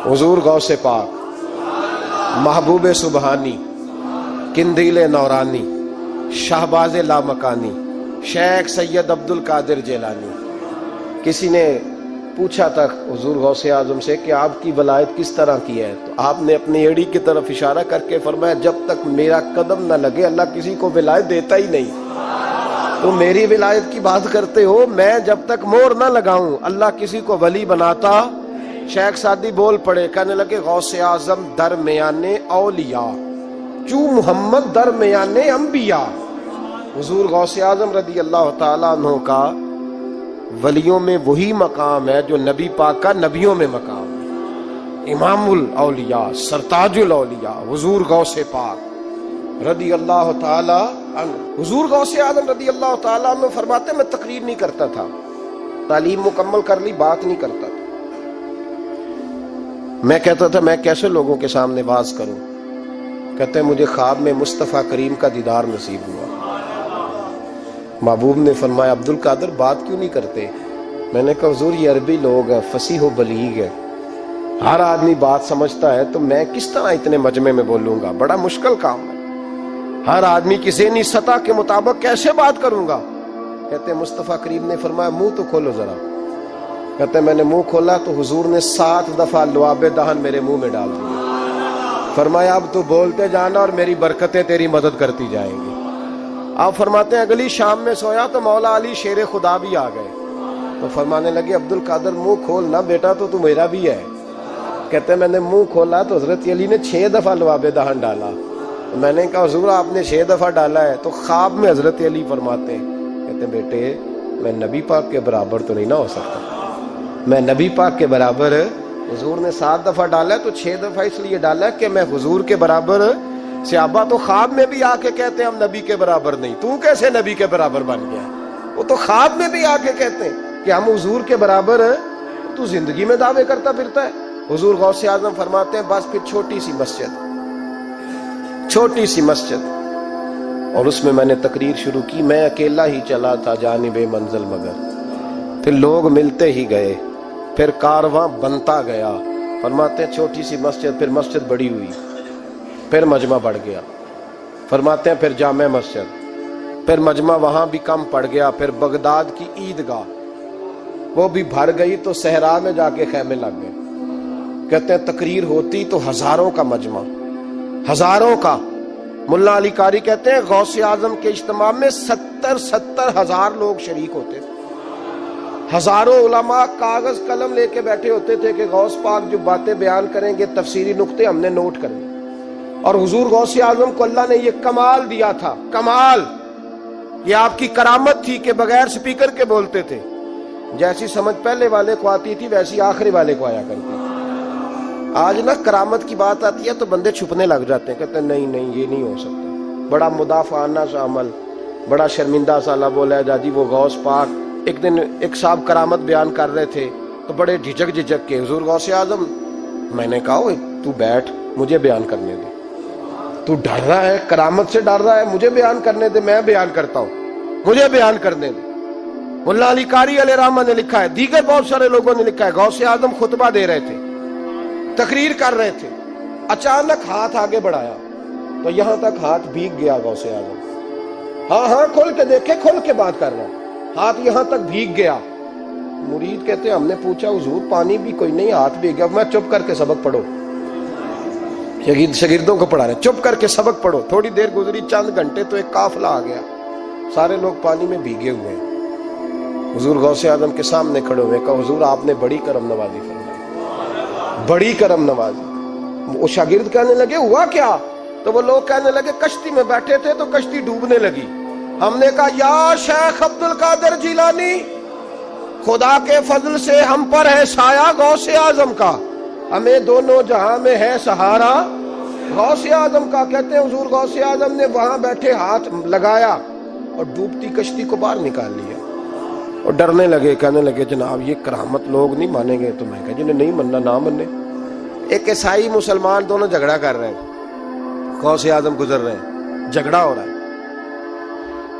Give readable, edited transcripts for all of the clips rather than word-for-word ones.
حضور غوث پاک، محبوب سبحانی، قندیل نورانی، شہباز لامکانی، شیخ سید عبد القادر جیلانی۔ کسی نے پوچھا تھا حضور غوث اعظم سے کہ آپ کی ولایت کس طرح کی ہے، تو آپ نے اپنی ایڑی کی طرف اشارہ کر کے فرمایا جب تک میرا قدم نہ لگے اللہ کسی کو ولایت دیتا ہی نہیں۔ تو میری ولایت کی بات کرتے ہو، میں جب تک مور نہ لگاؤں اللہ کسی کو ولی بناتا۔ شیخ سعدی بول پڑے، کہنے لگے غوث اعظم درمیان اولیاء چو محمد درمیان انبیاء۔ حضور غوث اعظم رضی اللہ تعالیٰ عنہ کا ولیوں میں وہی مقام ہے جو نبی پاک کا نبیوں میں مقام ہے۔ امام الاولیاء، سرتاج الاولیاء حضور غوث پاک رضی اللہ تعالی عنہ۔ حضور غوث اعظم رضی اللہ تعالیٰ عنہ فرماتے میں تقریر نہیں کرتا تھا، تعلیم مکمل کر لی بات نہیں کرتا تھا۔ میں کہتا تھا میں کیسے لوگوں کے سامنے واز کروں؟ کہتے ہیں مجھے خواب میں مصطفیٰ کریم کا دیدار نصیب ہوا۔ محبوب نے فرمایا عبد القادر بات کیوں نہیں کرتے؟ میں نے کہا حضور یہ عربی لوگ ہیں، فصیح و بلیغ ہے، ہر آدمی بات سمجھتا ہے، تو میں کس طرح اتنے مجمع میں بولوں گا؟ بڑا مشکل کام ہے، ہر آدمی کی ذہنی سطح کے مطابق کیسے بات کروں گا؟ کہتے ہیں مصطفیٰ کریم نے فرمایا منہ تو کھولو ذرا۔ کہتے ہیں میں نے منہ کھولا تو حضور نے 7 دفعہ لعاب دہن میرے منہ میں ڈال دیا۔ فرمایا اب تو بولتے جانا اور میری برکتیں تیری مدد کرتی جائیں گی۔ آپ فرماتے ہیں اگلی شام میں سویا تو مولا علی شیر خدا بھی آ گئے، تو فرمانے لگے عبد القادر منہ کھولنا بیٹا تو میرا بھی ہے۔ کہتے ہیں میں نے منہ کھولا تو حضرت علی نے 6 دفعہ لعاب دہن ڈالا۔ میں نے کہا حضور آپ نے 6 دفعہ ڈالا ہے، تو خواب میں حضرت علی فرماتے ہیں، کہتے ہیں بیٹے میں نبی پاک کے برابر تو نہیں نہ ہو سکتا، میں نبی پاک کے برابر، حضور نے 7 دفعہ ڈالا ہے تو 6 دفعہ اس لیے ڈالا ہے کہ میں حضور کے برابر۔ صحابہ تو خواب میں بھی آ کے کہتے ہیں ہم نبی کے برابر نہیں، تو کیسے نبی کے برابر بن گیا؟ وہ تو خواب میں بھی آ کے کہتے ہیں کہ ہم حضور کے برابر ہیں، تو زندگی میں دعوے کرتا پھرتا ہے۔ حضور غوث اعظم فرماتے ہیں بس پھر چھوٹی سی مسجد اور اس میں نے تقریر شروع کی، میں اکیلا ہی چلا تھا جانب منزل مگر، پھر لوگ ملتے ہی گئے، پھر کارواں بنتا گیا۔ فرماتے ہیں چھوٹی سی مسجد، پھر مسجد بڑی ہوئی، پھر مجمع بڑھ گیا۔ فرماتے ہیں پھر جامع مسجد، پھر مجمع وہاں بھی کم پڑ گیا، پھر بغداد کی عیدگاہ وہ بھی بھر گئی تو صحرا میں جا کے خیمے لگ گئے۔ کہتے ہیں تقریر ہوتی تو ہزاروں کا مجمع، ہزاروں کا۔ ملا علی قاری کہتے ہیں غوث اعظم کے اجتماع میں 70 ہزار لوگ شریک ہوتے تھے، ہزاروں علماء کاغذ قلم لے کے بیٹھے ہوتے تھے کہ غوث پاک جو باتیں بیان کریں گے تفسیری نقطے ہم نے نوٹ کرنے۔ اور حضور غوث اعظم کو اللہ نے یہ کمال دیا تھا، کمال، یہ آپ کی کرامت تھی کہ بغیر سپیکر کے بولتے تھے، جیسی سمجھ پہلے والے کو آتی تھی ویسی آخری والے کو آیا کرتی تھی۔ آج نہ کرامت کی بات آتی ہے تو بندے چھپنے لگ جاتے ہیں، کہتے ہیں نہیں یہ نہیں ہو سکتا، بڑا مدافعانہ سا عمل، بڑا شرمندہ سا لب بولا جی وہ غوث پاک۔ ایک دن ایک صاحب کرامت بیان کر رہے تھے تو بڑے جھجک کے حضور غوث اعظم، میں نے کہا تو بیٹھ مجھے بیان کرنے دے، تو ڈر رہا ہے کرامت سے ڈر رہا ہے، مجھے بیان کرنے دے، میں بیان کرتا ہوں، مجھے بیان کرنے دے۔ ملا علی قاری علیہ رحمہ نے لکھا ہے، دیگر بہت سارے لوگوں نے لکھا ہے، غوث اعظم خطبہ دے رہے تھے، تقریر کر رہے تھے، اچانک ہاتھ آگے بڑھایا تو یہاں تک ہاتھ بھیگ گیا غوث اعظم۔ ہاں کھول کے دیکھے، کھول کے بات کر رہا ہے، ہاتھ یہاں تک بھیگ گیا۔ مرید کہتے ہیں ہم نے پوچھا حضور پانی بھی کوئی نہیں، ہاتھ بھیگ گیا۔ میں چپ کر کے سبق پڑھو، شاگردوں کو پڑھا رہے، چپ کر کے سبق پڑھو۔ تھوڑی دیر گزری، چند گھنٹے تو ایک قافلہ آ گیا، سارے لوگ پانی میں بھیگے ہوئے ہیں۔ حضور غوث اعظم کے سامنے کھڑے ہوئے، کہا حضور آپ نے بڑی کرم نوازی فرمائی، بڑی کرم نوازی۔ وہ شاگرد کہنے لگے ہوا کیا؟ تو وہ لوگ کہنے لگے کشتی میں بیٹھے تھے تو کشتی ڈوبنے لگی، ہم نے کہا یا شیخ عبد القادر جیلانی، خدا کے فضل سے ہم پر ہے سایہ غوث اعظم کا، ہمیں دونوں جہاں میں ہے سہارا غوث اعظم کا۔ کہتے ہیں حضور غوث اعظم نے وہاں بیٹھے ہاتھ لگایا اور ڈوبتی کشتی کو باہر نکال لیا، اور ڈرنے لگے، کہنے لگے جناب یہ کرامت لوگ نہیں مانیں گے۔ تو میں کہا جنہیں نہیں مننا نہ مننے۔ ایک عیسائی مسلمان دونوں جھگڑا کر رہے ہیں، غوث اعظم گزر رہے ہیں، جھگڑا ہو رہا ہے۔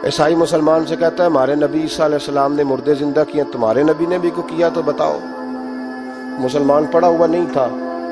عیسائی مسلمان سے کہتا ہے ہمارے نبی عیسیٰ علیہ السلام نے مردے زندہ کیے، تمہارے نبی نے بھی کو کیا تو بتاؤ۔ مسلمان پڑھا ہوا نہیں تھا،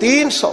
300,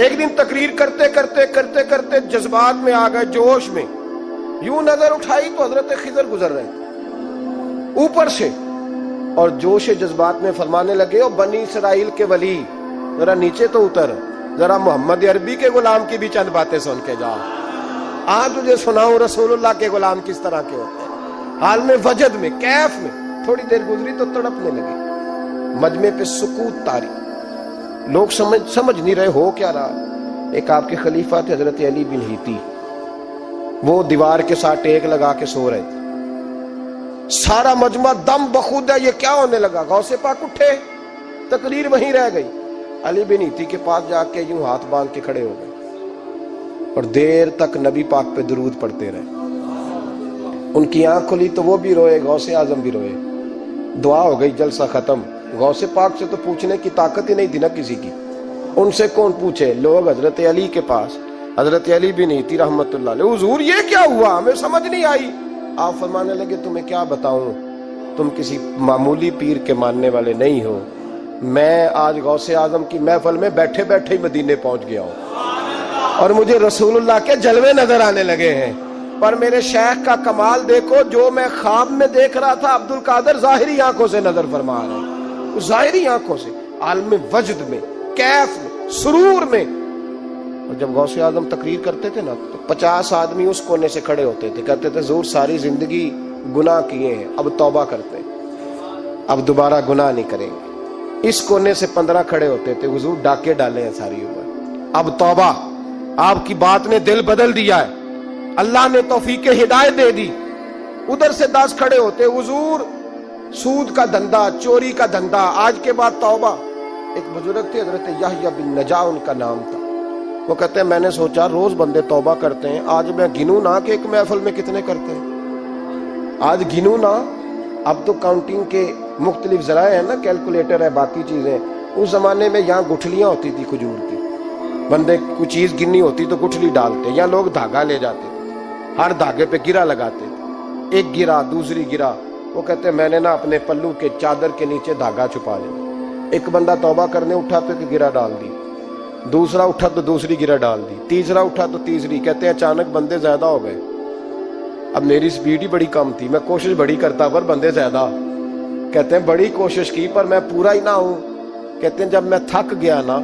ایک دن تقریر کرتے کرتے کرتے کرتے جذبات میں آ گئے، جوش میں، یوں نظر اٹھائی تو حضرت خضر گزر رہے تھے اوپر سے، اور جوش جذبات میں فرمانے لگے، او بنی اسرائیل کے ولی ذرا نیچے تو اتر، ذرا محمد عربی کے غلام کی بھی چند باتیں سن کے جا، آج تجھے سناؤں رسول اللہ کے غلام کس طرح کے ہوتے ہیں۔ حال میں وجد میں، کیف میں، تھوڑی دیر گزری تو تڑپنے لگے، مجمع پہ سکوت طاری، لوگ سمجھ نہیں رہے ہو کیا رہا۔ ایک آپ کے خلیفہ تھے حضرت علی بن ہیتی، وہ دیوار کے ساتھ ٹیک لگا کے سو رہے تھے، سارا مجمع دم بخود ہے، یہ کیا ہونے لگا؟ غوث پاک اٹھے، تقریر وہیں رہ گئی، علی بن ہیتی کے پاس جا کے یوں ہاتھ باندھ کے کھڑے ہو گئے اور دیر تک نبی پاک پہ درود پڑھتے رہے۔ ان کی آنکھ کھلی تو وہ بھی روئے، غوث اعظم بھی روئے، دعا ہو گئی، جلسہ ختم۔ غوث پاک سے تو پوچھنے کی طاقت ہی نہیں تھی نا کسی کی، ان سے کون پوچھے؟ لوگ حضرت علی کے پاس، حضرت علی بن ہیتی رحمت اللہ علیہ، حضور یہ کیا ہوا؟ ہمیں سمجھ نہیں آئی۔ آپ فرمانے لگے، تمہیں کیا بتاؤں، تم کسی معمولی پیر کے ماننے والے نہیں ہو، میں آج غوث اعظم کی محفل میں بیٹھے بیٹھے ہی مدینے پہنچ گیا ہوں اور مجھے رسول اللہ کے جلوے نظر آنے لگے ہیں، پر میرے شیخ کا کمال دیکھو، جو میں خواب میں دیکھ رہا تھا عبد القادر ظاہری آنکھوں سے نظر فرما رہے ہیں، ظاہری آنکھوں سے، عالم وجد میں، کیف میں، سرور میں۔ اور جب غوث اعظم تقریر کرتے تھے نا تو 50 آدمی اس کونے سے کھڑے ہوتے تھے، کہتے تھے حضور ساری زندگی گناہ کیے ہیں، اب توبہ کرتے ہیں، اب دوبارہ گناہ نہیں کریں گے۔ اس کونے سے 15 کھڑے ہوتے تھے، حضور ڈاکے ڈالے ہیں ساری عمر، اب توبہ، آپ کی بات نے دل بدل دیا ہے، اللہ نے توفیق ہدایت دے دی۔ ادھر سے 10 کھڑے ہوتے، حضور سود کا دھندا، چوری کا دھندا، آج کے بعد توبہ۔ ایک بزرگ تھے حضرت یحییٰ بن نجا ان کا نام تھا، وہ کہتے ہیں میں نے سوچا روز بندے توبہ کرتے ہیں، آج میں گنوں نہ کہ ایک محفل میں کتنے کرتے ہیں، آج گنوں نہ۔ اب تو کاؤنٹنگ کے مختلف ذرائع ہیں نا، کیلکولیٹر ہے، باقی چیزیں، اس زمانے میں یہاں گٹھلیاں ہوتی تھی کھجور کی، بندے کوئی چیز گننی ہوتی تو گٹھلی ڈالتے، یا لوگ دھاگا لے جاتے تھے، ہر دھاگے پہ گرا لگاتے تھے، ایک گرا دوسری گرا، وہ کہتے ہیں میں نے نا اپنے پلو کے چادر کے نیچے دھاگا چھپا لیا، ایک بندہ توبہ کرنے اٹھا تو ایک گرا ڈال دی، دوسرا اٹھا تو دوسری گرا ڈال دی، تیسرا اٹھا تو تیسری، کہتے ہیں اچانک بندے زیادہ ہو گئے، اب میری سپیڈ ہی بڑی کم تھی، میں کوشش بڑی کرتا پر بندے زیادہ، کہتے ہیں بڑی کوشش کی پر میں پورا ہی نہ ہوں، کہتے ہیں جب میں تھک گیا نا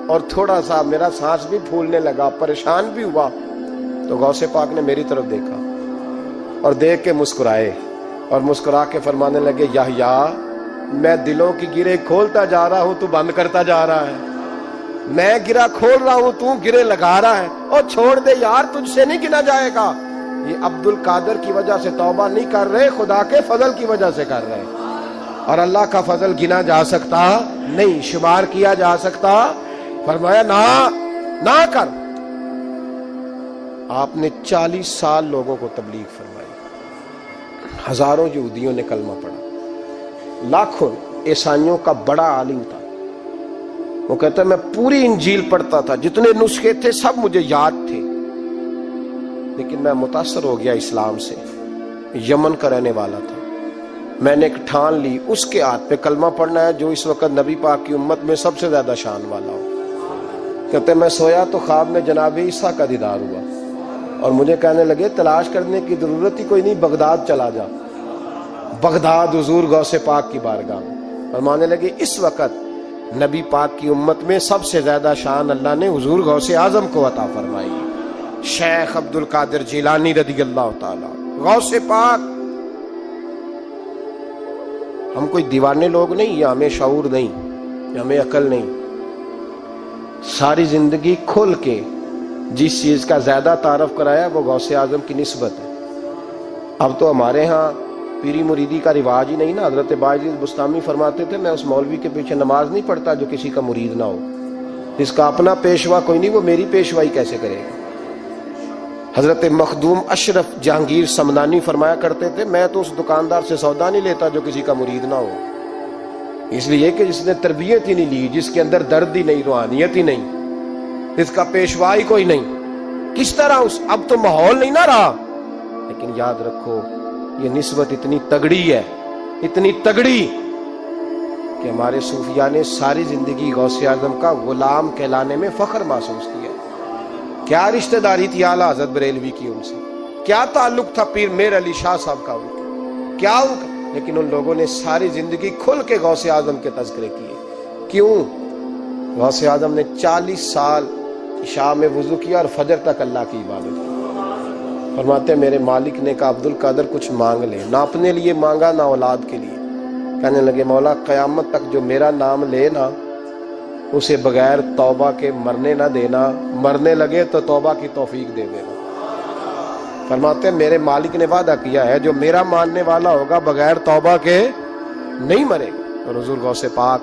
اور تھوڑا سا میرا سانس بھی پھولنے لگا، پریشان بھی ہوا، تو غوث پاک نے میری طرف دیکھا اور دیکھ کے مسکرائے اور مسکرا کے فرمانے لگے، یحییٰ میں دلوں کی گرے کھولتا جا رہا ہوں، تو بند کرتا جا رہا ہے، میں گرا کھول رہا ہوں، تو گرے لگا رہا ہے، اور چھوڑ دے یار، تجھ سے نہیں گنا جائے گا۔ یہ عبد القادر کی وجہ سے توبہ نہیں کر رہے، خدا کے فضل کی وجہ سے کر رہے، اور اللہ کا فضل گنا جا سکتا نہیں، شمار کیا جا سکتا۔ فرمایا نہ کر۔ آپ نے 40 سال لوگوں کو تبلیغ فرمائی، ہزاروں یہودیوں نے کلمہ پڑھا، لاکھوں عیسائیوں کا بڑا عالم تھا، وہ کہتا ہے میں پوری انجیل پڑھتا تھا، جتنے نسخے تھے سب مجھے یاد تھے، لیکن میں متاثر ہو گیا اسلام سے، یمن کا رہنے والا تھا، میں نے ایک ٹھان لی اس کے ہاتھ پہ کلمہ پڑھنا ہے جو اس وقت نبی پاک کی امت میں سب سے زیادہ شان والا ہو۔ کہتے ہیں میں سویا تو خواب میں جناب عیسیٰ کا دیدار ہوا اور مجھے کہنے لگے تلاش کرنے کی ضرورت ہی کوئی نہیں، بغداد چلا جا، بغداد حضور غوث پاک کی بارگاہ میں، فرمانے لگے اس وقت نبی پاک کی امت میں سب سے زیادہ شان اللہ نے حضور غوث اعظم کو عطا فرمائی، شیخ عبد القادر جیلانی رضی اللہ تعالی، غوث پاک۔ ہم کوئی دیوانے لوگ نہیں، یا ہمیں شعور نہیں، یا ہمیں عقل نہیں، ساری زندگی کھل کے جس چیز کا زیادہ تعارف کرایا وہ غوث اعظم کی نسبت ہے۔ اب تو ہمارے ہاں پیری مریدی کا رواج ہی نہیں نا، حضرت باعزیز بستامی فرماتے تھے میں اس مولوی کے پیچھے نماز نہیں پڑھتا جو کسی کا مرید نہ ہو، جس کا اپنا پیشوا کوئی نہیں وہ میری پیشوائی کیسے کرے گا۔ حضرت مخدوم اشرف جہانگیر سمنانی فرمایا کرتے تھے میں تو اس دکاندار سے سودا نہیں لیتا جو کسی کا مرید نہ ہو، اس لیے کہ جس نے تربیت ہی نہیں لی، جس کے اندر درد ہی نہیں، روحانیت ہی نہیں، جس کا پیشوا ہی کوئی نہیں، کس طرح اب تو ماحول نہیں نہ رہا۔ لیکن یاد رکھو یہ نسبت اتنی تگڑی ہے، اتنی تگڑی کہ ہمارے صوفیاء نے ساری زندگی غوث اعظم کا غلام کہلانے میں فخر محسوس کیا. کیا رشتہ داری تھی اعلیٰ حضرت بریلوی کی ان سے, کیا تعلق تھا پیر میر علی شاہ صاحب کا ان کا, کیا ان کا, لیکن ان لوگوں نے ساری زندگی کھل کے غوث اعظم کے تذکرے کیے. کیوں؟ غوث اعظم نے 40 سال عشاء میں وضو کیا اور فجر تک اللہ کی عبادت کی. فرماتے ہیں میرے مالک نے کہا عبد القادر کچھ مانگ لے. نہ اپنے لیے مانگا نہ اولاد کے لیے. کہنے لگے مولا قیامت تک جو میرا نام لے نا اسے بغیر توبہ کے مرنے نہ دینا, مرنے لگے تو توبہ کی توفیق دے دینا. فرماتے ہیں میرے مالک نے وعدہ کیا ہے جو میرا ماننے والا ہوگا بغیر توبہ کے نہیں مرے گا. اور حضور غوث پاک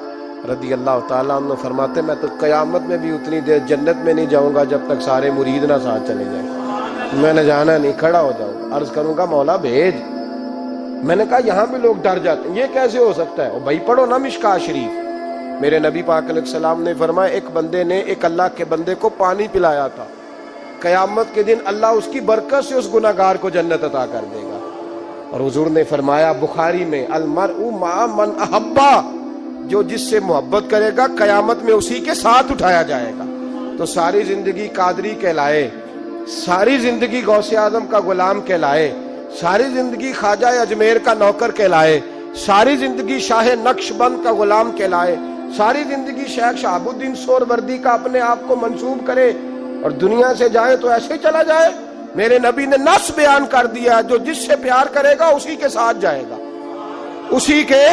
رضی اللہ تعالیٰ عنہ فرماتے ہیں میں تو قیامت میں بھی اتنی دیر جنت میں نہیں جاؤں گا جب تک سارے مرید نہ ساتھ چلے جائیں. میں نے جانا نہیں, کھڑا ہو جاؤں, عرض کروں گا مولا بھیج. میں نے کہا یہاں بھی لوگ ڈر جاتے ہیں, یہ کیسے ہو سکتا ہے؟ بھائی پڑھو نا مشکاہ شریف. میرے نبی پاک علیہ السلام نے فرمایا ایک بندے نے ایک اللہ کے بندے کو پانی پلایا تھا, قیامت کے دن اللہ اس کی برکت سے اس گناہگار کو جنت عطا کر دے گا. اور حضور نے فرمایا بخاری میں المرء مع من احبا, جو جس سے محبت کرے گا قیامت میں اسی کے ساتھ اٹھایا جائے گا. تو ساری زندگی قادری کہلائے, ساری زندگی غوث اعظم کا غلام کہلائے, ساری زندگی خواجہ اجمیر کا نوکر کہلائے, ساری زندگی شاہ نقش بند کا غلام کہلائے, ساری زندگی شیخ شہاب الدین سہروردی کا اپنے آپ کو منسوب کرے اور دنیا سے جائے تو ایسے چلا جائے. میرے نبی نے نص بیان کر دیا جو جس سے پیار کرے گا اسی کے ساتھ جائے گا, اسی کے.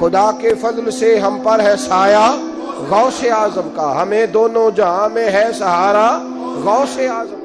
خدا کے فضل سے ہم پر ہے سایہ غوث اعظم کا, ہمیں دونوں جہاں میں ہے سہارا غوث اعظم.